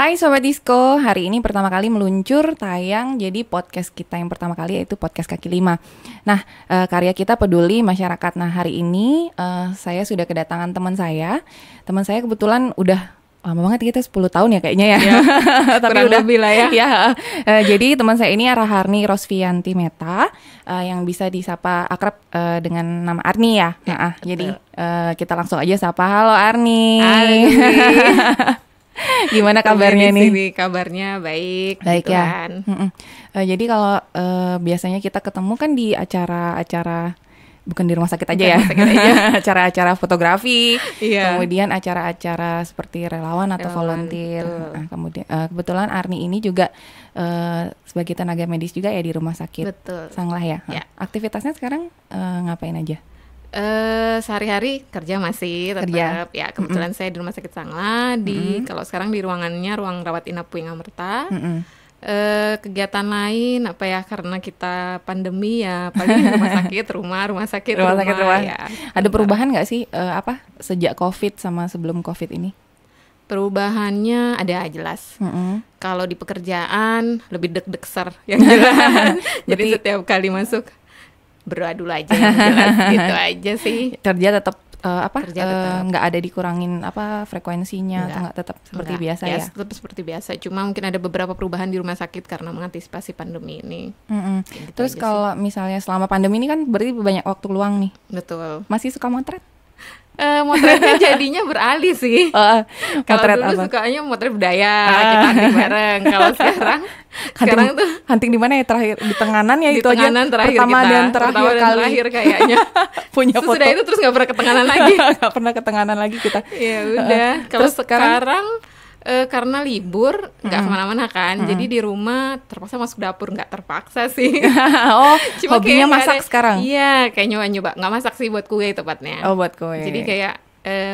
Hai Sobat Disko, hari ini pertama kali meluncur tayang jadi podcast kita yang pertama kali yaitu podcast Kaki Lima. Nah, karya kita peduli masyarakat. Nah, hari ini saya sudah kedatangan teman saya. Teman saya kebetulan udah lama banget, kita 10 tahun ya kayaknya ya. Tapi kurang udah lebih lah ya. Jadi teman saya ini Raharni Rosvianti Meta, yang bisa disapa akrab dengan nama Arni ya. Jadi kita langsung aja sapa. Halo Arni. Gimana kabarnya nih? Kabarnya baik Baik gitu ya. kan. Jadi kalau biasanya kita ketemu kan di acara-acara, bukan di rumah sakit aja ya, acara-acara fotografi, kemudian acara-acara seperti relawan atau volunteer. Nah, kemudian kebetulan Arni ini juga sebagai tenaga medis juga ya di rumah sakit. Betul. Sanglah ya. Ya. Aktivitasnya sekarang ngapain aja? Sehari-hari kerja masih tetap ya, kebetulan saya di Rumah Sakit Sangla kalau sekarang di ruangannya ruang rawat inap Puing Amerta. Kegiatan lain apa ya, karena kita pandemi ya paling rumah sakit ya. Ada perubahan nggak sih sejak COVID sama sebelum COVID ini? Perubahannya ada jelas. Kalau di pekerjaan lebih deg-degser yang jelas. Jadi setiap kali masuk berdoa dulu aja yang jelas gitu aja sih. Kerja tetap nggak ada dikurangin frekuensinya, atau nggak tetap seperti biasa ya? Tetap seperti biasa, cuma mungkin ada beberapa perubahan di rumah sakit karena mengantisipasi pandemi ini. Gitu. Terus kalau misalnya selama pandemi ini kan berarti banyak waktu luang nih. Betul. Masih suka motret? Motretnya jadinya beralih sih. Kalau dulu sukanya motret budaya, kita hunting bareng. Kalau sekarang tuh hunting di mana ya terakhir? Di Tenganan ya, itu aja. Pertama dan terakhir kayaknya. Punya foto. Sudah itu terus nggak pernah ke Tenganan lagi. Nggak pernah ke Tenganan lagi kita. Ya udah. Kalau sekarang karena libur nggak kemana-mana kan, jadi di rumah terpaksa masuk dapur, nggak terpaksa sih. Cuma hobinya masak sekarang? Iya, kayak nyoba-nyoba, nggak masak sih, buat kue tepatnya. Oh, buat kue. Jadi kayak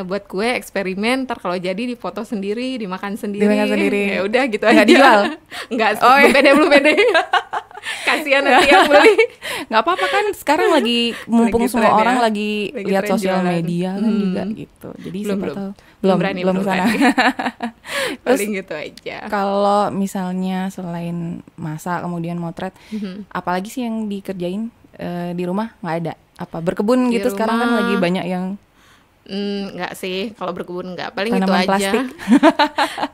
buat kue eksperimen, ntar kalau jadi difoto sendiri, dimakan sendiri. Ya udah gitu aja. Nggak dijual? Nggak, belum pede. Kasihan nanti yang beli. Nggak apa-apa kan, sekarang lagi mumpung semua orang lagi lihat sosial media kan juga gitu. Jadi belum sana. Paling gitu aja. Kalau misalnya selain masak kemudian motret, apalagi sih yang dikerjain di rumah? Nggak ada? Apa berkebun gitu? Sekarang kan lagi banyak yang nggak sih, kalau berkebun nggak, paling tanaman itu aja. Plastik.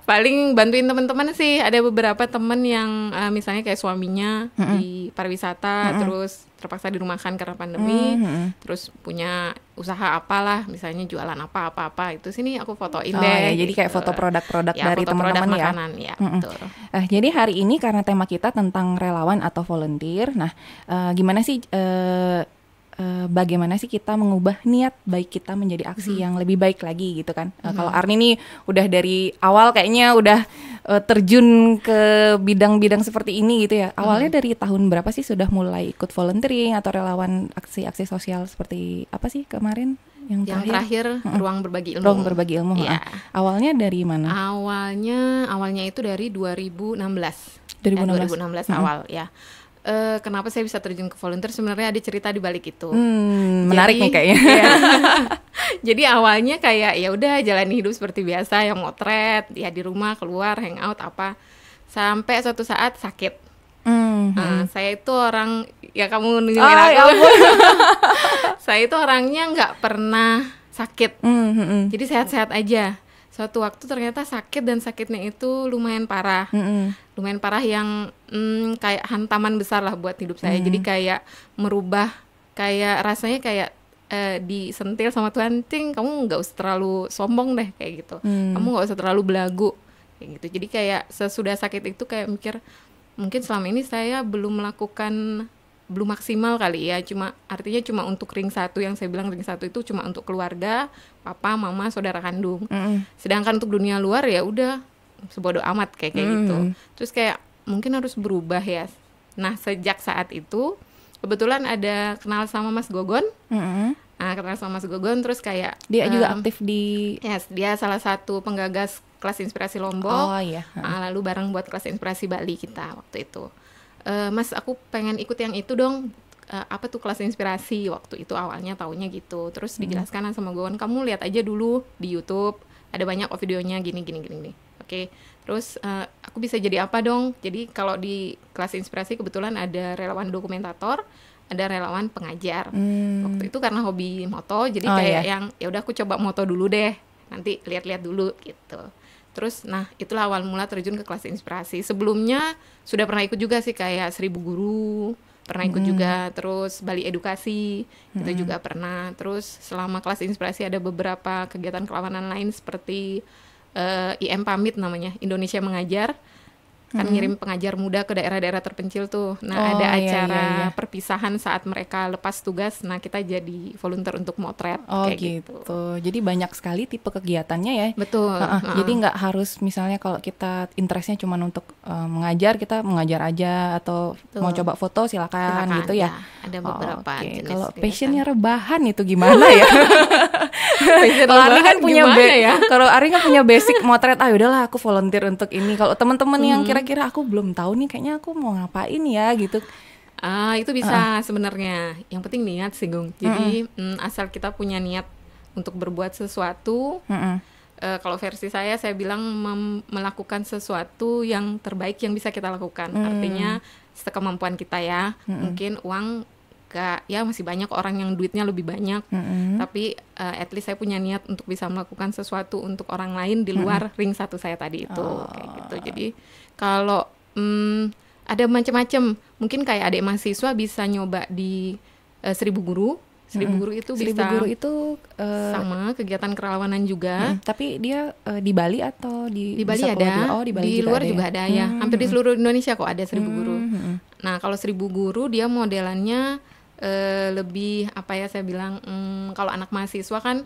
Paling bantuin teman-teman sih. Ada beberapa teman yang misalnya kayak suaminya di pariwisata, terus terpaksa dirumahkan karena pandemi, terus punya usaha apalah, misalnya jualan apa itu sini aku fotoin deh. Ya, jadi kayak foto produk-produk ya, dari teman-teman ya. Betul. Jadi hari ini karena tema kita tentang relawan atau volunteer. Nah, gimana sih bagaimana sih kita mengubah niat baik kita menjadi aksi yang lebih baik lagi gitu kan. Kalau Arni nih udah dari awal kayaknya udah terjun ke bidang-bidang seperti ini gitu ya. Awalnya dari tahun berapa sih sudah mulai ikut volunteering atau relawan aksi-aksi sosial seperti apa sih kemarin? Yang terakhir Ruang Berbagi Ilmu. Ruang Berbagi Ilmu. Ya. Awalnya dari mana? Awalnya itu dari 2016 awal ya. Kenapa saya bisa terjun ke volunteer, sebenarnya ada cerita di balik itu. Menarik nih kayaknya. Ya. Jadi awalnya kayak ya udah jalani hidup seperti biasa, yang motret ya di rumah, keluar hangout apa, sampai suatu saat sakit. Saya itu orang, ya kamu nunjukin aku. Saya itu orangnya nggak pernah sakit. Jadi sehat-sehat aja. Suatu waktu ternyata sakit, dan sakitnya itu lumayan parah. Lumayan parah yang kayak hantaman besar lah buat hidup saya. Jadi kayak merubah, kayak rasanya kayak disentil sama Tuhan, kamu nggak usah terlalu sombong deh kayak gitu. Kamu nggak usah terlalu belagu kayak gitu. Jadi kayak sesudah sakit itu kayak mikir, mungkin selama ini saya belum maksimal kali ya, artinya cuma untuk ring 1, yang saya bilang ring 1 itu cuma untuk keluarga, papa, mama, saudara kandung. Sedangkan untuk dunia luar ya udah sebodoh amat kayak gitu. Terus kayak mungkin harus berubah ya. Nah, sejak saat itu kebetulan ada kenal sama Mas Gogon. Kenal sama Mas Gogon, terus kayak dia juga aktif di dia salah satu penggagas kelas inspirasi Lombok. Lalu bareng buat kelas inspirasi Bali kita waktu itu. Mas, aku pengen ikut yang itu dong. Apa tuh kelas inspirasi? Waktu itu awalnya taunya gitu. Terus dijelaskan sama Gogon, kamu lihat aja dulu di YouTube, ada banyak videonya gini. Oke, terus aku bisa jadi apa dong? Jadi kalau di kelas inspirasi kebetulan ada relawan dokumentator, ada relawan pengajar. Waktu itu karena hobi moto, jadi kayak yang ya udah aku coba moto dulu deh, nanti lihat-lihat dulu gitu. Terus nah itulah awal mula terjun ke kelas inspirasi. Sebelumnya sudah pernah ikut juga sih kayak 1000 guru, pernah ikut juga, terus Bali Edukasi itu juga pernah. Terus selama kelas inspirasi ada beberapa kegiatan kelawanan lain seperti IM Pamit namanya, Indonesia Mengajar, kan ngirim pengajar muda ke daerah-daerah terpencil tuh. Nah ada acara perpisahan saat mereka lepas tugas, nah kita jadi volunteer untuk motret kayak gitu. Jadi banyak sekali tipe kegiatannya ya. Betul. Jadi nggak harus misalnya kalau kita interestnya cuma untuk mengajar, kita mengajar aja, atau mau coba foto silakan gitu ya. Ada beberapa jenis. Kalau passionnya rebahan itu gimana ya? Kalau Ari kan punya kalau Ari kan punya basic motret, udahlah aku volunteer untuk ini. Kalau teman-teman yang kira-kira aku belum tahu nih, kayaknya aku mau ngapain ya gitu. Itu bisa sebenarnya. Yang penting niat sih, Gung. Jadi asal kita punya niat untuk berbuat sesuatu. Kalau versi saya bilang melakukan sesuatu yang terbaik yang bisa kita lakukan. Artinya sekemampuan kita ya. Mungkin uang ya masih banyak orang yang duitnya lebih banyak, tapi at least saya punya niat untuk bisa melakukan sesuatu untuk orang lain di luar ring satu saya tadi itu, kayak gitu. Jadi kalau ada macam-macam, mungkin kayak adik mahasiswa bisa nyoba di 1000 guru. 1000 guru itu 1000 bisa guru itu sama kegiatan kerelawanan juga. Tapi dia di Bali atau di Bali ada, di Bali luar juga ada ya. Hampir di seluruh Indonesia kok ada 1000 guru. Nah kalau 1000 guru dia modelannya lebih apa ya, saya bilang kalau anak mahasiswa kan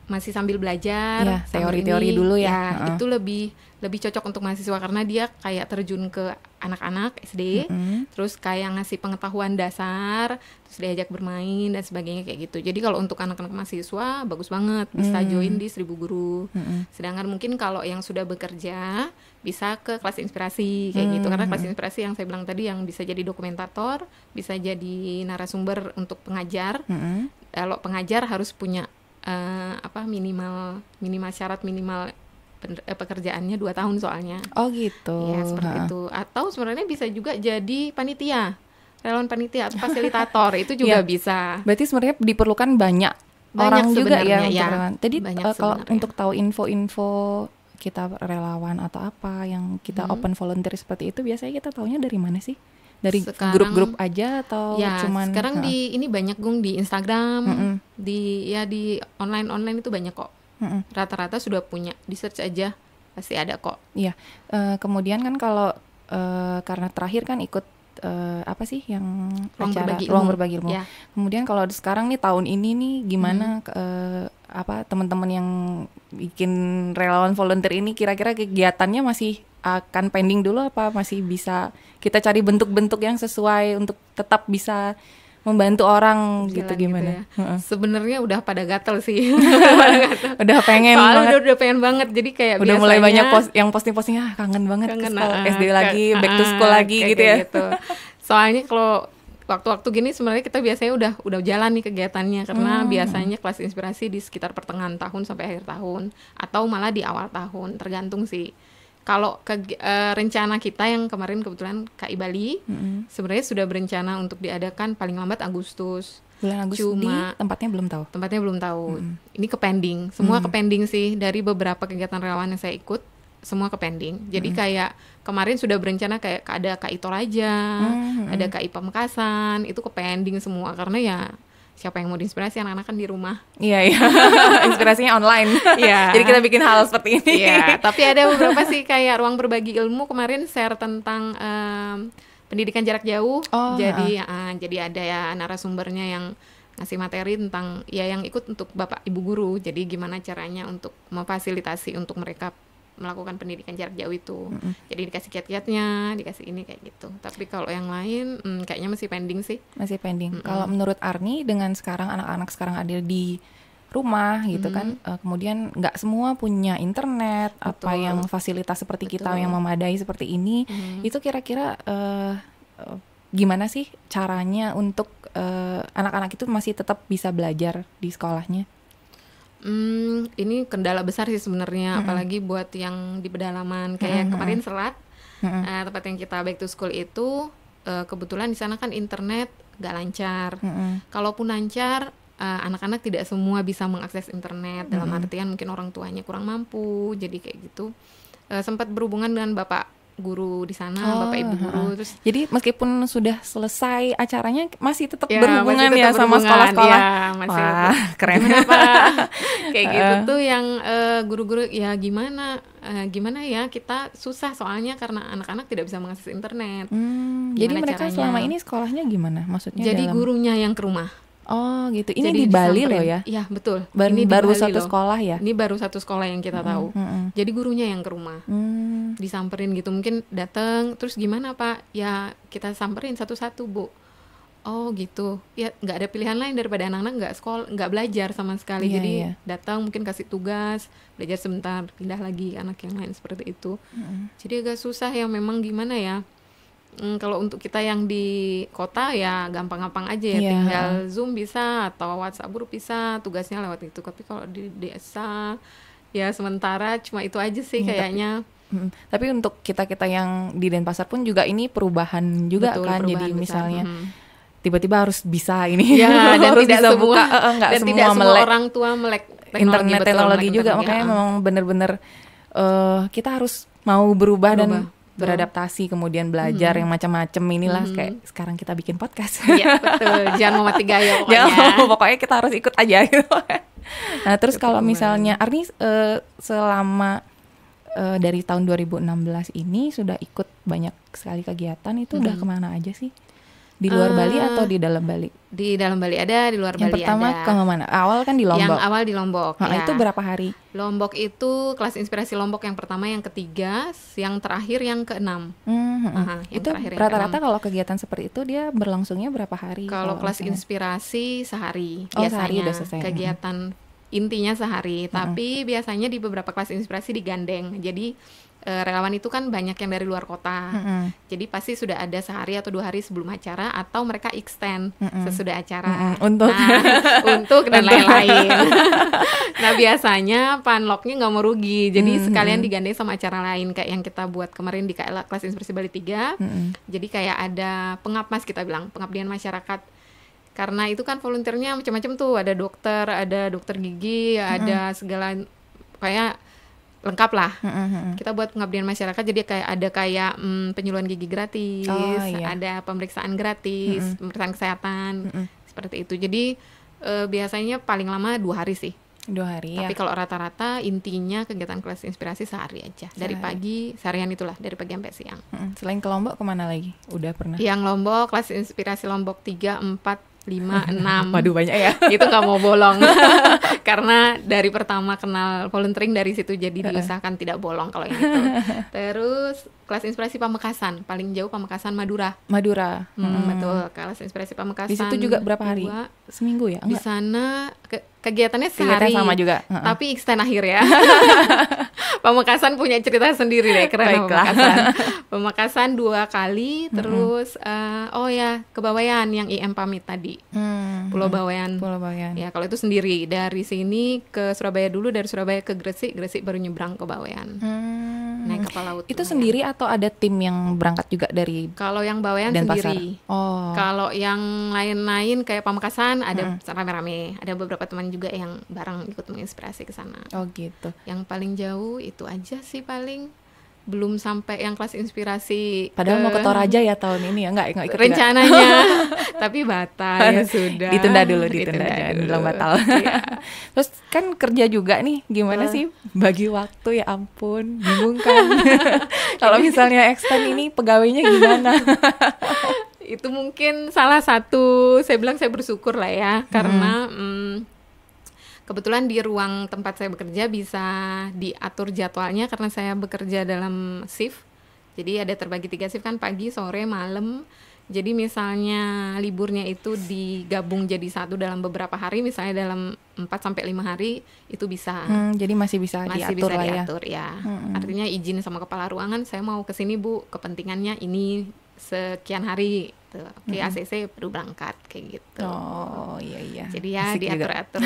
masih sambil belajar, teori-teori dulu ya. Itu lebih cocok untuk mahasiswa karena dia kayak terjun ke anak-anak SD, terus kayak ngasih pengetahuan dasar, terus diajak bermain dan sebagainya kayak gitu. Jadi kalau untuk anak-anak mahasiswa bagus banget bisa join di 1000 guru. Sedangkan mungkin kalau yang sudah bekerja bisa ke kelas inspirasi kayak gitu, karena kelas inspirasi yang saya bilang tadi yang bisa jadi dokumentator, bisa jadi narasumber untuk pengajar. Kalau pengajar harus punya minimal syarat minimal pekerjaannya 2 tahun soalnya. Oh gitu. Ya seperti itu. Atau sebenarnya bisa juga jadi panitia, relawan panitia atau fasilitator itu juga bisa. Berarti sebenarnya diperlukan banyak orang juga ya. Jadi kalau untuk tahu info-info kita relawan atau apa yang kita open volunteer seperti itu, biasanya kita taunya dari mana sih? Dari grup-grup aja atau cuman sekarang di ini banyak, Gung, di Instagram, di online itu banyak kok. Rata-rata sudah punya, di search aja pasti ada kok. Iya. Kemudian kan kalau karena terakhir kan ikut apa sih yang ruang berbagi ilmu. Ya. Kemudian kalau sekarang nih tahun ini nih gimana teman-teman yang bikin relawan volunteer ini, kira-kira kegiatannya masih akan pending dulu apa masih bisa kita cari bentuk-bentuk yang sesuai untuk tetap bisa membantu orang gitu, gimana? Gitu ya. Sebenarnya udah pada gatel sih. Udah pengen soalnya banget. udah pengen banget. Jadi kayak udah mulai banyak yang posting-posting, kangen banget SD lagi, back to school lagi gitu ya. Gitu. Soalnya kalau waktu-waktu gini sebenarnya kita biasanya udah jalan nih kegiatannya, karena biasanya kelas inspirasi di sekitar pertengahan tahun sampai akhir tahun atau malah di awal tahun, tergantung sih. Kalau rencana kita yang kemarin kebetulan KI Bali sebenarnya sudah berencana untuk diadakan paling lambat Agustus. Bulan Agustus. Cuma tempatnya belum tahu. Ini ke-pending. Semua ke-pending sih, dari beberapa kegiatan relawan yang saya ikut semua ke-pending. Jadi kayak kemarin sudah berencana kayak ada KI Toraja, ada KI Pamekasan, itu ke-pending semua karena ya siapa yang mau diinspirasi, anak-anak kan di rumah. Iya. Inspirasinya online. Iya. Jadi kita bikin hal seperti ini. Iya. Tapi ada beberapa sih kayak ruang berbagi ilmu kemarin share tentang pendidikan jarak jauh. Jadi ada ya narasumbernya yang ngasih materi tentang yang ikut untuk Bapak Ibu guru. Jadi gimana caranya untuk memfasilitasi untuk mereka melakukan pendidikan jarak jauh itu. Jadi dikasih kiat-kiatnya, dikasih ini kayak gitu. Tapi kalau yang lain kayaknya masih pending sih. Masih pending. Kalau menurut Arni, dengan sekarang anak-anak sekarang ada di rumah gitu kan, kemudian nggak semua punya internet, apa yang fasilitas seperti kita yang memadai seperti ini, itu kira-kira gimana sih caranya untuk anak-anak itu masih tetap bisa belajar di sekolahnya? Ini kendala besar sih sebenarnya, apalagi buat yang di pedalaman kayak kemarin Selat, tempat yang kita back to school itu, kebetulan di sana kan internet gak lancar. Kalaupun lancar, anak-anak tidak semua bisa mengakses internet, dalam artian mungkin orang tuanya kurang mampu, jadi kayak gitu. Sempat berhubungan dengan bapak guru di sana, bapak ibu guru. Terus jadi meskipun sudah selesai acaranya masih tetap ya, berhubungan masih tetap sama berhubungan, sekolah-sekolah. ya, masih Wah, keren. Gimana Pak? Kayak gitu tuh yang guru-guru ya gimana ya, kita susah soalnya karena anak-anak tidak bisa mengakses internet. Jadi mereka caranya? selama ini sekolahnya gimana? Maksudnya Jadi dalam... gurunya yang ke rumah. Oh gitu. Ini Jadi di Bali disamperin. loh ya? Iya betul. Ini Ini di baru Bali satu loh. sekolah ya? Ini baru satu sekolah yang kita tahu. Jadi gurunya yang ke rumah. Disamperin gitu, mungkin datang terus gimana Pak? Ya kita samperin satu-satu Bu. Oh gitu. Ya nggak ada pilihan lain daripada anak-anak nggak sekolah, nggak belajar sama sekali. Iya, Jadi iya. datang mungkin kasih tugas, belajar sebentar, pindah lagi anak yang lain seperti itu. Jadi agak susah ya memang, gimana ya? Kalau untuk kita yang di kota ya gampang-gampang aja ya, Iya, tinggal Zoom bisa atau WhatsApp group bisa, tugasnya lewat itu. Tapi kalau di desa ya sementara cuma itu aja sih kayaknya. Tapi untuk kita-kita yang di Denpasar pun juga ini perubahan juga. Betul, kan. Jadi perubahan besar. misalnya tiba-tiba harus bisa ini. Ya, dan harus tidak bisa semua buka, nggak dan semua tidak semua melek orang tua melek internet betul, teknologi melek juga, teknologi, makanya ya. memang benar-benar kita harus mau berubah dan Berubah. beradaptasi, kemudian belajar yang macam-macam inilah kayak sekarang kita bikin podcast. Iya betul, jangan mau mati gaya pokoknya. Ya, pokoknya kita harus ikut aja gitu. Nah, terus Betul kalau banget. misalnya Arni selama dari tahun 2016 ini sudah ikut banyak sekali kegiatan, itu udah kemana aja sih? Di luar Bali atau di dalam Bali? Di dalam Bali ada, di luar Yang Bali pertama ada. ke mana? Awal kan di Lombok. Yang awal di Lombok. Nah, ya. itu berapa hari? Lombok itu kelas inspirasi Lombok yang pertama, yang ketiga, yang terakhir yang keenam. Aha, yang Itu terakhir yang rata-rata keenam. kalau kegiatan seperti itu dia berlangsungnya berapa hari? Kalau kelas misalnya? inspirasi sehari Oh, biasanya. sehari udah selesai. Kegiatan intinya sehari, tapi biasanya di beberapa kelas inspirasi digandeng. Jadi relawan itu kan banyak yang dari luar kota. Jadi pasti sudah ada sehari atau 2 hari sebelum acara, atau mereka extend sesudah acara. Untuk Untuk dan lain-lain. Nah biasanya panloknya nggak mau rugi, jadi sekalian digandeng sama acara lain kayak yang kita buat kemarin di KLA kelas inspirasi Bali 3. Jadi kayak ada pengapmas, kita bilang pengabdian masyarakat. Karena itu kan volunteernya macam-macam tuh, ada dokter gigi, ada segala kayak lengkap lah. Kita buat pengabdian masyarakat, jadi kayak penyuluhan gigi gratis, ada pemeriksaan gratis, pemeriksaan kesehatan, seperti itu. Jadi biasanya paling lama 2 hari sih. 2 hari. Tapi kalau rata-rata intinya kegiatan kelas inspirasi sehari aja. Dari pagi, seharian itulah, dari pagi sampai siang. Selain ke Lombok kemana lagi? Udah pernah? Yang Lombok, kelas inspirasi Lombok 3, 4, 5, 6. Waduh, banyak ya. Itu nggak mau bolong. Karena dari pertama kenal volunteering dari situ, jadi diusahakan tidak bolong kalau yang itu. Terus kelas inspirasi Pamekasan, paling jauh Pamekasan Madura. Betul, kelas inspirasi Pamekasan. Di situ juga berapa hari? 2. Seminggu ya? Di Enggak. sana kegiatannya Kegiatan sehari. sama juga. Tapi extend akhir ya. Pamekasan punya cerita sendiri deh, keren. Baiklah. Pamekasan 2 kali, terus Kebawayan yang IM pamit tadi. Pulau Bawean. Pulau Bawean. Ya, kalau itu sendiri dari sini ke Surabaya dulu, dari Surabaya ke Gresik baru nyebrang ke Bawean. Naik kapal laut. Itu lumayan. sendiri atau ada tim yang berangkat juga dari Kalau yang Bawean Denpasar? sendiri. Oh. Kalau yang lain-lain kayak Pamekasan ada rame-rame, ada beberapa teman juga yang bareng ikut menginspirasi ke sana. Oh gitu. Yang paling jauh itu aja sih, paling belum sampai yang kelas inspirasi. Padahal mau ke Toraja ya tahun ini ya, nggak ikut juga. Rencananya, tapi batal ya sudah. Ditunda dulu, jangan bilang batal. Iya. Terus kan kerja juga nih, gimana sih bagi waktu, ya ampun, bingung kan. Kalau misalnya extend ini pegawainya gimana? Itu mungkin salah satu, saya bilang saya bersyukur lah ya, karena kebetulan di ruang tempat saya bekerja bisa diatur jadwalnya karena saya bekerja dalam shift. Jadi ada terbagi 3 shift kan, pagi, sore, malam. Jadi misalnya liburnya itu digabung jadi satu dalam beberapa hari, misalnya dalam 4-5 hari itu bisa. Jadi masih bisa diatur lah ya. Diatur ya. Artinya izin sama kepala ruangan, saya mau ke sini Bu, kepentingannya ini sekian hari. Oke, ACC perlu berangkat kayak gitu. Oh iya. Jadi ya asik juga. diatur-atur.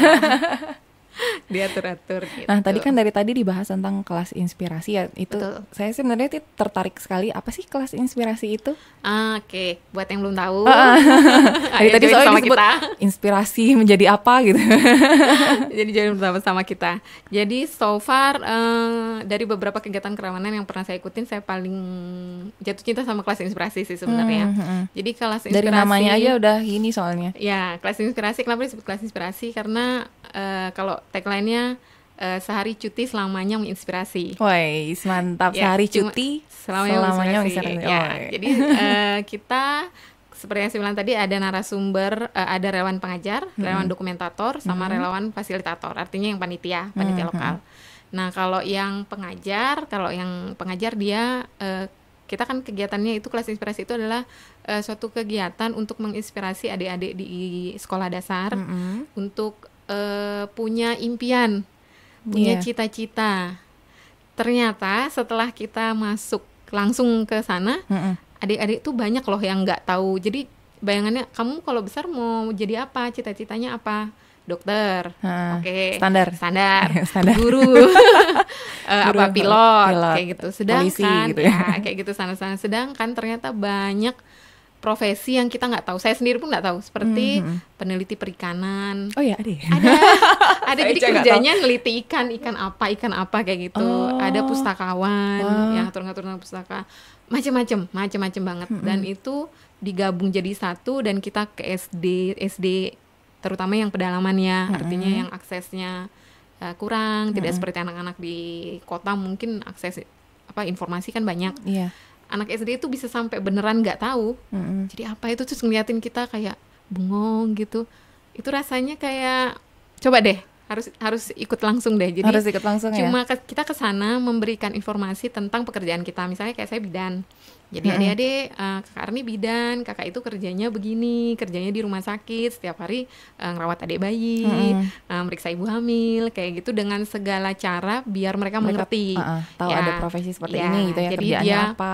diatur-atur gitu. Nah, tadi kan dari tadi dibahas tentang kelas inspirasi ya. Itu Betul. saya sebenarnya tertarik sekali. Apa sih kelas inspirasi itu? Oke, buat yang belum tahu, Dari tadi join soalnya sama disebut kita. inspirasi menjadi apa gitu. Jadi join bersama kita. Jadi so far dari beberapa kegiatan kerawanan yang pernah saya ikutin, saya paling jatuh cinta sama kelas inspirasi sih sebenarnya. Jadi kelas inspirasi Dari namanya aja udah gini soalnya. ya, kelas inspirasi. Kenapa disebut kelas inspirasi? Karena kalau tagline-nya sehari cuti selamanya menginspirasi. Woi, mantap. Ya, Sehari cuma cuti selamanya menginspirasi. menginspirasi. Ya, Oh, iya. jadi kita seperti yang saya bilang tadi, ada narasumber, ada relawan pengajar, relawan dokumentator, sama relawan fasilitator. Artinya yang panitia lokal. Nah, kalau yang pengajar dia kita kan kegiatannya itu, kelas inspirasi itu adalah suatu kegiatan untuk menginspirasi adik-adik di sekolah dasar untuk punya impian, punya cita-cita. Ternyata setelah kita masuk langsung ke sana, adik-adik tuh banyak loh yang nggak tahu. Jadi bayangannya, kamu kalau besar mau jadi apa? Cita-citanya apa? Dokter, oke. Standar. Guru, apa pilot, kayak gitu. Polisi, Sedangkan gitu ya. kayak gitu sana-sana. Sedangkan ternyata banyak profesi yang kita nggak tahu. Saya sendiri pun nggak tahu. Seperti peneliti perikanan. Oh ya, ada ya? Ada jadi kerjanya neliti ikan apa kayak gitu. Ada pustakawan yang ngatur-ngatur pustaka. Macam-macam banget. Dan itu digabung jadi satu, dan kita ke SD terutama yang pedalamannya, artinya yang aksesnya kurang, tidak seperti anak-anak di kota, mungkin akses informasi kan banyak. Iya. Anak SD itu bisa sampai beneran nggak tahu. Jadi apa itu, terus ngeliatin kita kayak bengong gitu. Itu rasanya kayak, coba deh, harus ikut langsung deh. Jadi harus ikut langsung cuma kita ke sana memberikan informasi tentang pekerjaan kita. Misalnya kayak saya bidan. Jadi adik-adik, kakak Arni bidan, kakak itu kerjanya begini, kerjanya di rumah sakit, setiap hari ngerawat adik bayi, meriksa ibu hamil, kayak gitu, dengan segala cara biar mereka mengerti. Tahu ya, ada profesi seperti ini gitu ya, jadi kerjaannya apa.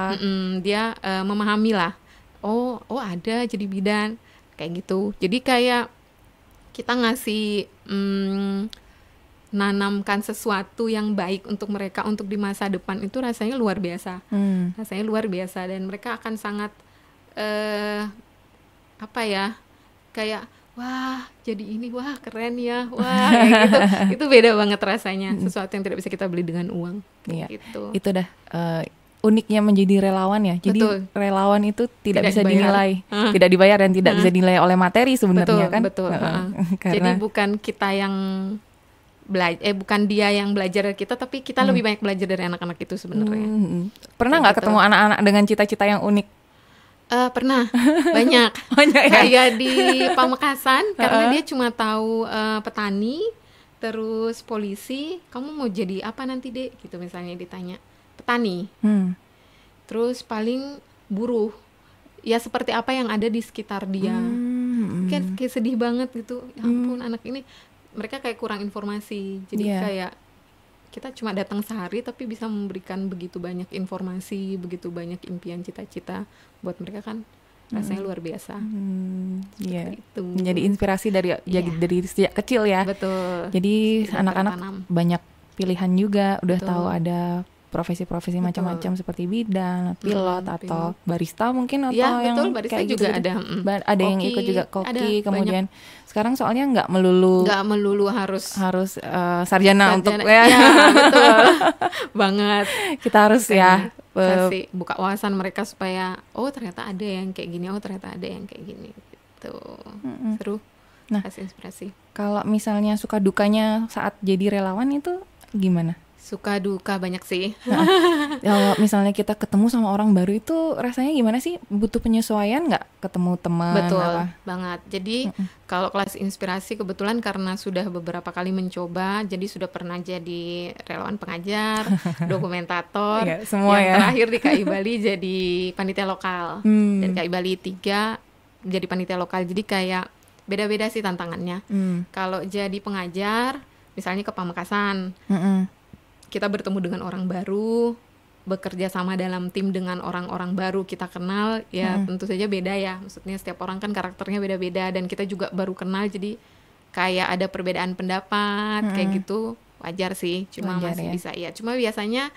Dia memahami lah, oh ada jadi bidan, kayak gitu. Jadi kayak kita ngasih nanamkan sesuatu yang baik untuk mereka untuk di masa depan, itu rasanya luar biasa. Dan mereka akan sangat kayak wah jadi ini, wah keren ya, wah kayak gitu. Itu beda banget rasanya, sesuatu yang tidak bisa kita beli dengan uang. Iya. Gitu. Itu dah uniknya menjadi relawan ya. Jadi relawan itu tidak bisa dinilai, tidak dibayar dan tidak bisa dinilai oleh materi sebenarnya kan. Jadi bukan kita yang bukan dia yang belajar dari kita, tapi kita lebih banyak belajar dari anak-anak itu sebenarnya. Pernah nggak ketemu anak-anak dengan cita-cita yang unik? Pernah, banyak. Ya? Kayak di Pamekasan, karena dia cuma tahu petani, terus polisi. Kamu mau jadi apa nanti, Dek? Gitu misalnya ditanya. Petani. Terus paling buruh. Ya seperti apa yang ada di sekitar dia. Kayak sedih banget gitu. Ya ampun, anak ini. Mereka kayak kurang informasi, jadi kayak kita cuma datang sehari tapi bisa memberikan begitu banyak informasi, begitu banyak impian, cita-cita buat mereka, kan rasanya luar biasa. Itu menjadi inspirasi dari sejak kecil ya. Betul. Jadi anak-anak banyak pilihan juga, udah tahu ada profesi-profesi macam-macam seperti bidan, pilot atau barista mungkin, atau yang barista kayak juga gitu. Ada yang ikut juga koki, kemudian banyak. Sekarang soalnya nggak melulu harus sarjana untuk betul banget. Kita harus kasih buka wawasan mereka supaya ternyata ada yang kayak gini, ternyata ada yang kayak gini gitu. Seru. Nah, kasih inspirasi. Kalau misalnya suka dukanya saat jadi relawan itu gimana? Suka duka banyak sih. Kalau misalnya kita ketemu sama orang baru itu rasanya gimana sih? Butuh penyesuaian nggak ketemu teman? Betul banget. Jadi kalau kelas inspirasi kebetulan karena sudah beberapa kali mencoba, jadi sudah pernah jadi relawan pengajar, dokumentator, semua yang terakhir di KI Bali jadi panitia lokal. Dan KI Bali 3 jadi panitia lokal. Jadi kayak beda-beda sih tantangannya. Kalau jadi pengajar, misalnya ke Pamekasan, kita bertemu dengan orang baru, bekerja sama dalam tim dengan orang-orang baru kita kenal, ya tentu saja beda ya. Maksudnya setiap orang kan karakternya beda-beda, dan kita juga baru kenal, jadi kayak ada perbedaan pendapat kayak gitu, wajar sih, cuma Wajar, masih ya. bisa ya. Cuma biasanya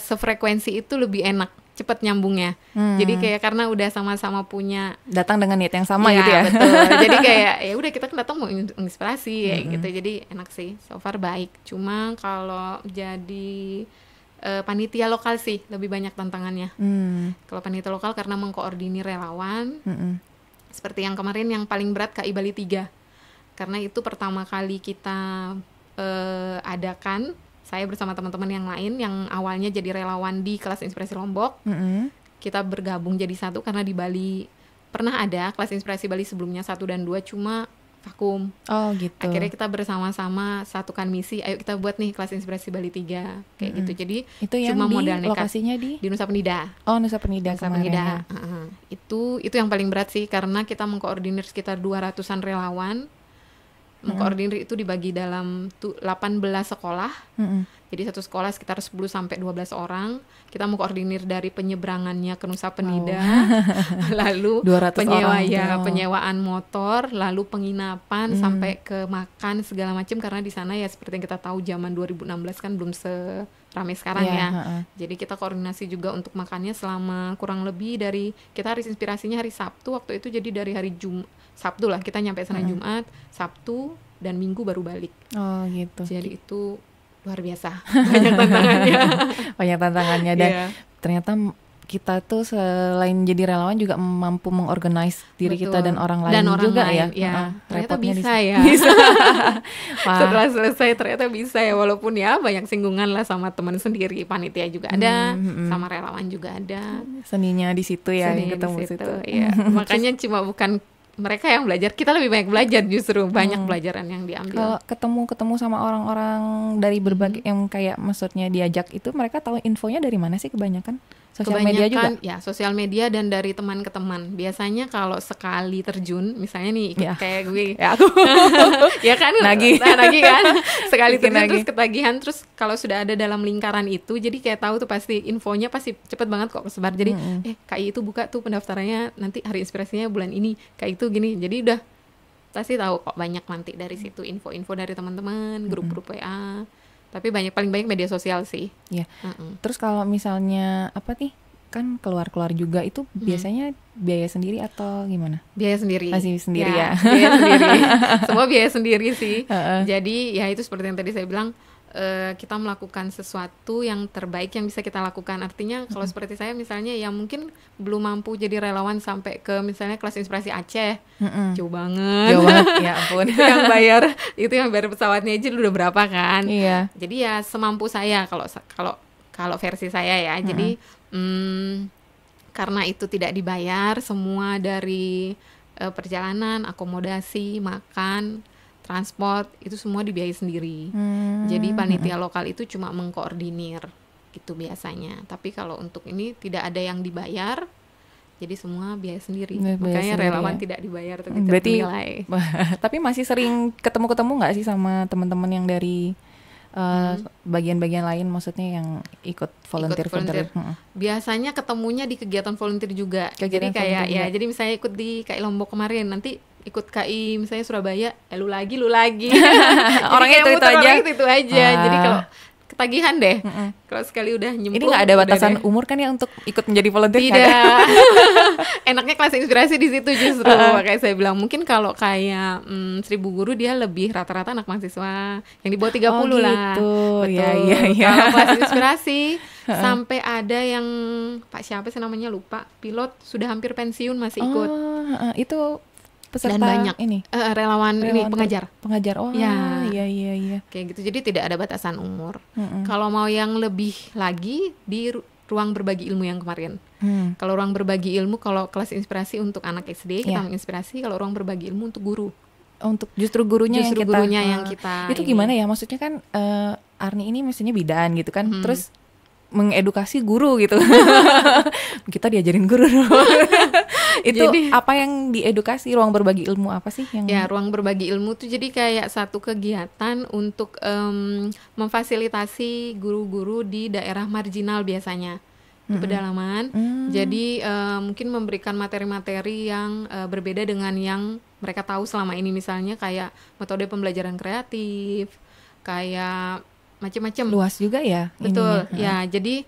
sefrekuensi itu lebih enak, cepet nyambungnya. Jadi kayak karena udah sama-sama punya Datang dengan niat yang sama iya, gitu ya. betul. Jadi kayak ya udah kita kan datang mau inspirasi kayak gitu. Jadi enak sih, so far baik. Cuma kalau jadi panitia lokal sih lebih banyak tantangannya. Kalau panitia lokal karena mengkoordinir relawan, seperti yang kemarin yang paling berat KI Bali 3. Karena itu pertama kali kita adakan, saya bersama teman-teman yang lain yang awalnya jadi relawan di kelas inspirasi Lombok. Kita bergabung jadi satu karena di Bali pernah ada kelas inspirasi Bali sebelumnya 1 dan 2 cuma vakum. Oh gitu. Akhirnya kita bersama-sama satukan misi, ayo kita buat nih kelas inspirasi Bali 3 kayak gitu. Jadi Itu yang cuma di modal nekat. lokasinya di Nusa Penida. Oh, Nusa Penida Nusa kemarin. Penida. Ya. Itu yang paling berat sih karena kita mengkoordinir sekitar 200-an relawan. Mengkoordinir itu dibagi dalam 18 sekolah. Jadi satu sekolah sekitar 10 sampai 12 orang. Kita mengkoordinir dari penyeberangannya ke Nusa Penida, lalu 200 orang penyewaan motor, lalu penginapan sampai ke makan segala macam karena di sana ya seperti yang kita tahu zaman 2016 kan belum seramai sekarang ya. Jadi kita koordinasi juga untuk makannya selama kurang lebih dari kita hari inspirasinya hari Sabtu waktu itu, jadi dari hari Sabtu lah kita nyampe sana Jumat, Sabtu dan Minggu baru balik. Oh gitu. Jadi itu luar biasa, banyak tantangannya. Banyak tantangannya dan Iya. ternyata kita tuh selain jadi relawan juga mampu mengorganize diri kita dan orang lain juga lain, ya. Ternyata Repotnya bisa ya. Bisa. Wah. Setelah selesai ternyata bisa ya, walaupun ya banyak singgungan lah sama teman sendiri, panitia juga ada, sama relawan juga ada. Seninya di situ ya, Seninya ketemu di situ. ya. Makanya cuma bukan mereka yang belajar, kita lebih banyak belajar, justru banyak pelajaran yang diambil. Kalau ketemu sama orang-orang dari berbagai yang kayak maksudnya diajak itu, mereka tahu infonya dari mana sih kebanyakan? Sosial media juga? Ya, sosial media dan dari teman ke teman. Biasanya kalau sekali terjun, misalnya nih ikut kayak gue. Ya aku. Ya kan? Nagih. Nagih kan? Sekali Bikin terjun nagih. terus ketagihan, terus kalau sudah ada dalam lingkaran itu, jadi kayak tahu tuh pasti infonya pasti cepet banget kok kesebar. Jadi KI itu buka tuh pendaftarannya nanti hari inspirasinya bulan ini, KI itu gini. Jadi udah pasti tahu kok banyak nanti dari situ info-info dari teman-teman, grup-grup WA. Tapi paling banyak media sosial sih. Iya. Terus kalau misalnya apa nih? Kan keluar-keluar juga itu biasanya biaya sendiri atau gimana? Biaya sendiri. Masih sendiri ya. Biaya sendiri. Semua biaya sendiri sih. Jadi ya itu seperti yang tadi saya bilang, kita melakukan sesuatu yang terbaik yang bisa kita lakukan. Artinya kalau seperti saya misalnya yang mungkin belum mampu jadi relawan sampai ke misalnya kelas inspirasi Aceh, jauh banget. Jauh banget, ya ampun. itu yang bayar pesawatnya aja udah berapa kan? Iya. Jadi ya semampu saya kalau versi saya ya. Jadi karena itu tidak dibayar, semua dari perjalanan, akomodasi, makan, transport itu semua dibiayai sendiri. Jadi panitia lokal itu cuma mengkoordinir gitu biasanya. Tapi kalau untuk ini tidak ada yang dibayar, jadi semua biaya sendiri. Makanya sendiri, relawan ya. tidak dibayar untuk Berarti nilai. tapi masih sering ketemu nggak sih sama teman-teman yang dari bagian-bagian lain, maksudnya yang ikut volunteer. Biasanya ketemunya di kegiatan volunteer juga. Jadi kayak ya, jadi misalnya ikut di KI Lombok kemarin, nanti ikut KI misalnya Surabaya, lu lagi. Orangnya itu aja. Jadi kalau ketagihan deh. Kalau sekali udah nyemplung. Ini nggak ada batasan umur kan ya untuk ikut menjadi volunteer? Tidak. Enaknya kelas inspirasi di situ justru. Makanya saya bilang mungkin kalau kayak 1000 guru dia lebih rata-rata anak mahasiswa yang di bawah 30 lah. Gitu. Betul. Ya. Kalau kelas inspirasi sampai ada yang Pak siapa sih namanya lupa, pilot sudah hampir pensiun masih ikut. Itu peserta dan banyak ini relawan ini pengajar. Oh ya. Iya. Kayak gitu, jadi tidak ada batasan umur. Kalau mau yang lebih lagi di ruang berbagi ilmu yang kemarin. Kalau ruang berbagi ilmu, kalau kelas inspirasi untuk anak SD kita menginspirasi, kalau ruang berbagi ilmu untuk guru. Untuk justru gurunya yang kita itu gimana ya, maksudnya kan Arni ini mestinya bidan gitu kan, terus mengedukasi guru gitu. Kita diajarin guru dong. Itu jadi, apa yang diedukasi, ruang berbagi ilmu apa sih yang? Ya, ruang berbagi ilmu tuh jadi kayak satu kegiatan untuk memfasilitasi guru-guru di daerah marginal biasanya di pedalaman. Jadi mungkin memberikan materi-materi yang berbeda dengan yang mereka tahu selama ini, misalnya kayak metode pembelajaran kreatif, kayak macam-macam. Luas juga ya. Betul, ininya. ya. Jadi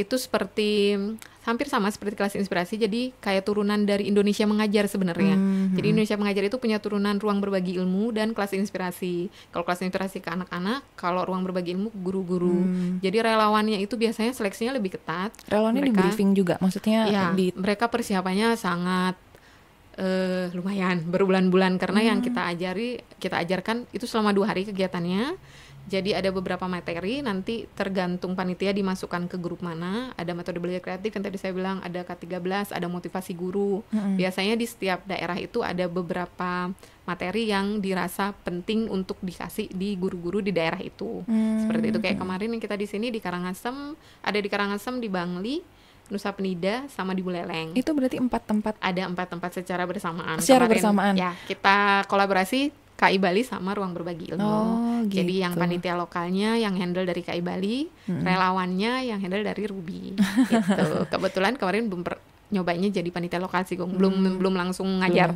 itu seperti hampir sama seperti kelas inspirasi. Jadi kayak turunan dari Indonesia Mengajar sebenarnya. Jadi Indonesia Mengajar itu punya turunan ruang berbagi ilmu dan kelas inspirasi. Kalau kelas inspirasi ke anak-anak, kalau ruang berbagi ilmu ke guru-guru. Jadi relawannya itu biasanya seleksinya lebih ketat. Relawannya di briefing juga, maksudnya ya, mereka persiapannya sangat lumayan berbulan-bulan, karena yang kita ajarkan itu selama 2 hari kegiatannya. Jadi ada beberapa materi, nanti tergantung panitia dimasukkan ke grup mana. Ada metode belajar kreatif yang tadi saya bilang, ada K13, ada motivasi guru. Biasanya di setiap daerah itu ada beberapa materi yang dirasa penting untuk dikasih di guru-guru di daerah itu. Seperti itu, kayak kemarin yang kita di sini di Karangasem, ada di Karangasem, di Bangli, Nusa Penida, sama di Buleleng. Itu berarti 4 tempat? Ada 4 tempat secara bersamaan. Secara bersamaan? Ya, kita kolaborasi KI Bali sama Ruang Berbagi Ilmu. Gitu. Jadi yang panitia lokalnya yang handle dari KI Bali, relawannya yang handle dari Ruby. Gitu. Kebetulan kemarin nyobainnya jadi panitia lokal sih, belum langsung ngajar.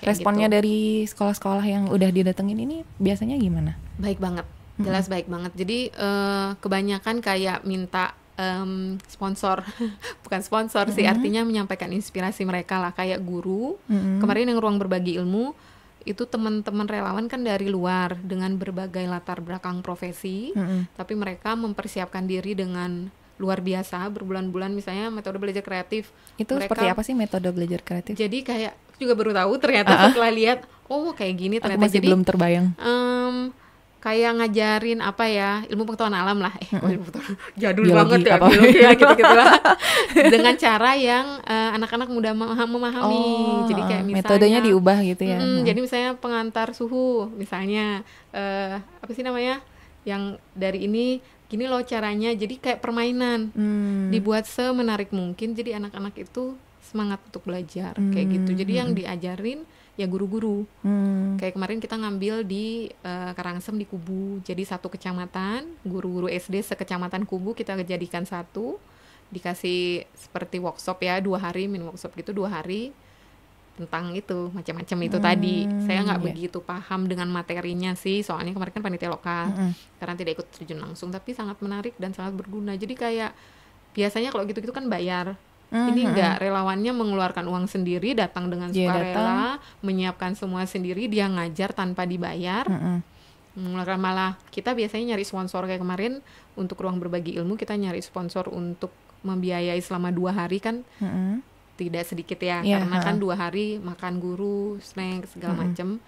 Responnya gitu. dari sekolah-sekolah yang udah didatengin ini biasanya gimana? Baik banget, jelas baik banget. Jadi kebanyakan kayak minta sponsor, bukan sponsor sih, artinya menyampaikan inspirasi mereka lah, kayak guru. Kemarin yang Ruang Berbagi Ilmu itu teman-teman relawan kan dari luar dengan berbagai latar belakang profesi, tapi mereka mempersiapkan diri dengan luar biasa berbulan-bulan. Misalnya metode belajar kreatif. Itu mereka, seperti apa sih metode belajar kreatif? Jadi kayak juga baru tahu ternyata setelah lihat, oh kayak gini ternyata. Aku masih jadi belum terbayang. Kayak ngajarin apa ya, ilmu pengetahuan alam lah, ilmu pengetahuan jadul biologi, banget ya, biologi ya gitu-gitu lah. Dengan cara yang anak-anak mudah memahami. Jadi kayak misalnya metodenya diubah gitu ya. Jadi misalnya pengantar suhu, misalnya apa sih namanya, yang dari ini gini loh caranya. Jadi kayak permainan, dibuat semenarik mungkin. Jadi anak-anak itu semangat untuk belajar kayak gitu. Jadi yang diajarin ya guru-guru. Kayak kemarin kita ngambil di Karangasem di Kubu. Jadi satu kecamatan, guru-guru SD sekecamatan Kubu kita jadikan satu, dikasih seperti workshop ya, 2 hari, mini workshop gitu 2 hari tentang itu macam-macam itu tadi. Saya nggak begitu paham dengan materinya sih, soalnya kemarin kan panitia lokal, karena tidak ikut terjun langsung, tapi sangat menarik dan sangat berguna. Jadi kayak biasanya kalau gitu-gitu kan bayar. Ini enggak, relawannya mengeluarkan uang sendiri, datang dengan sukarela, menyiapkan semua sendiri, dia ngajar tanpa dibayar. Mengeluarkan, malah kita biasanya nyari sponsor. Kayak kemarin untuk Ruang Berbagi Ilmu kita nyari sponsor untuk membiayai selama 2 hari kan. Tidak sedikit ya, karena kan 2 hari makan guru, snack segala macam.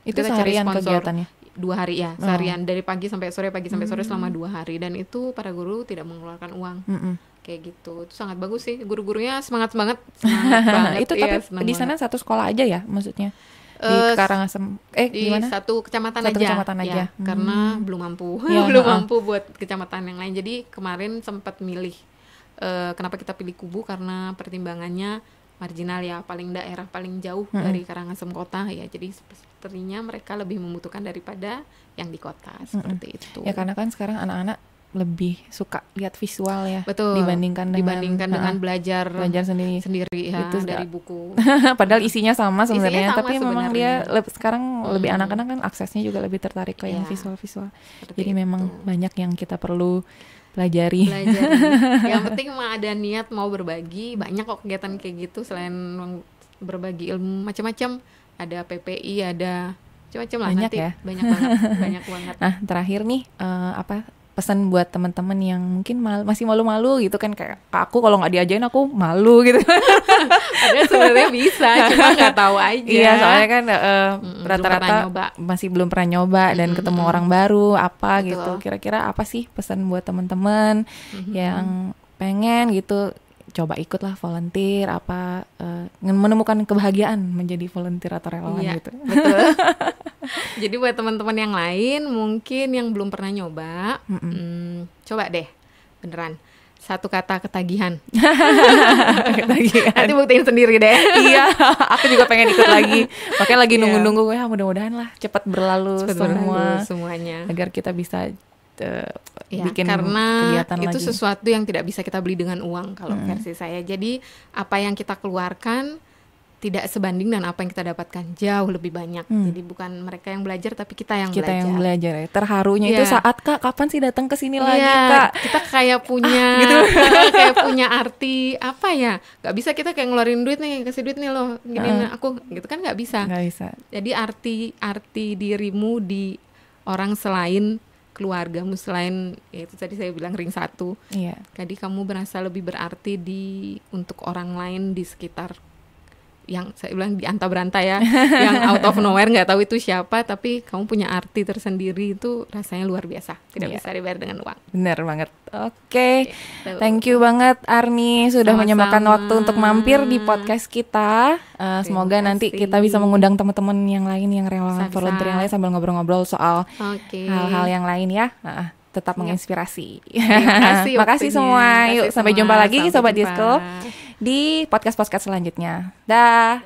Itu kita seharian cari sponsor kegiatannya? 2 hari ya, seharian dari pagi sampai sore selama 2 hari, dan itu para guru tidak mengeluarkan uang. Kayak gitu, itu sangat bagus sih, guru-gurunya semangat banget. Itu tapi di sana satu sekolah aja ya, maksudnya di Karangasem di gimana? Satu kecamatan satu aja, kecamatan aja. Ya, karena belum mampu mampu buat kecamatan yang lain. Jadi kemarin sempat milih kenapa kita pilih Kubu, karena pertimbangannya marginal ya, paling daerah paling jauh dari Karangasem kota ya, jadi sepertinya mereka lebih membutuhkan daripada yang di kota, seperti itu. Ya karena kan sekarang anak-anak lebih suka lihat visual ya. Betul. Dibandingkan dengan belajar sendiri ya, itu dari buku. Padahal isinya sama sebenarnya, tapi memang dia sekarang lebih anak-anak kan aksesnya juga lebih tertarik ke yang visual-visual. Jadi memang banyak yang kita perlu pelajari. Yang penting mah ada niat mau berbagi. Banyak kok kegiatan kayak gitu selain berbagi ilmu, macam-macam. Ada PPI, ada macam-macam lah. Banyak nanti ya. Banyak banget. Nah terakhir nih pesan buat teman-teman yang mungkin masih malu-malu gitu kan, kayak aku kalau nggak diajarin aku malu gitu. Padahal sebenarnya bisa, cuma nggak tahu aja. Iya, soalnya kan rata-rata masih belum pernah nyoba dan ketemu orang baru apa. Betul. Gitu. Kira-kira apa sih pesan buat teman-teman yang pengen gitu coba ikutlah volunteer apa, menemukan kebahagiaan menjadi volunteer atau relawan gitu. Betul. Jadi buat teman-teman yang lain mungkin yang belum pernah nyoba, coba deh beneran. 1 kata: ketagihan. Nanti buktiin sendiri deh. Iya, aku juga pengen ikut lagi. Makanya lagi nunggu-nunggu, ya mudah-mudahan lah cepat berlalu semuanya. Agar kita bisa bikin karena kegiatan itu lagi. Sesuatu yang tidak bisa kita beli dengan uang kalau versi saya. Jadi apa yang kita keluarkan tidak sebanding dengan apa yang kita dapatkan, jauh lebih banyak. Jadi bukan mereka yang belajar tapi kita yang belajar. Ya. Terharunya itu saat Kak kapan sih datang ke sini lagi Kak? Kita kayak punya gitu. Kayak punya arti apa ya? Gak bisa kita kayak ngeluarin duit nih, kasih duit nih lo, gini aku gitu kan nggak bisa. Jadi arti dirimu di orang selain keluargamu, selain ya itu tadi saya bilang ring 1. Jadi kamu berasa lebih berarti untuk orang lain di sekitar, yang saya bilang di anta beranta ya, yang out of nowhere nggak tahu itu siapa, tapi kamu punya arti tersendiri, itu rasanya luar biasa, tidak bisa dibayar dengan uang. Bener banget. Oke. Thank you banget Arni sudah menyempatkan waktu untuk mampir di podcast kita. Semoga nanti kita bisa mengundang teman-teman yang lain, yang relawan volunteer yang lain, sambil ngobrol-ngobrol soal hal-hal yang lain ya. Tetap menginspirasi. Makasih semua. Yuk sampai jumpa lagi Sobat Disco di podcast selanjutnya. Dah.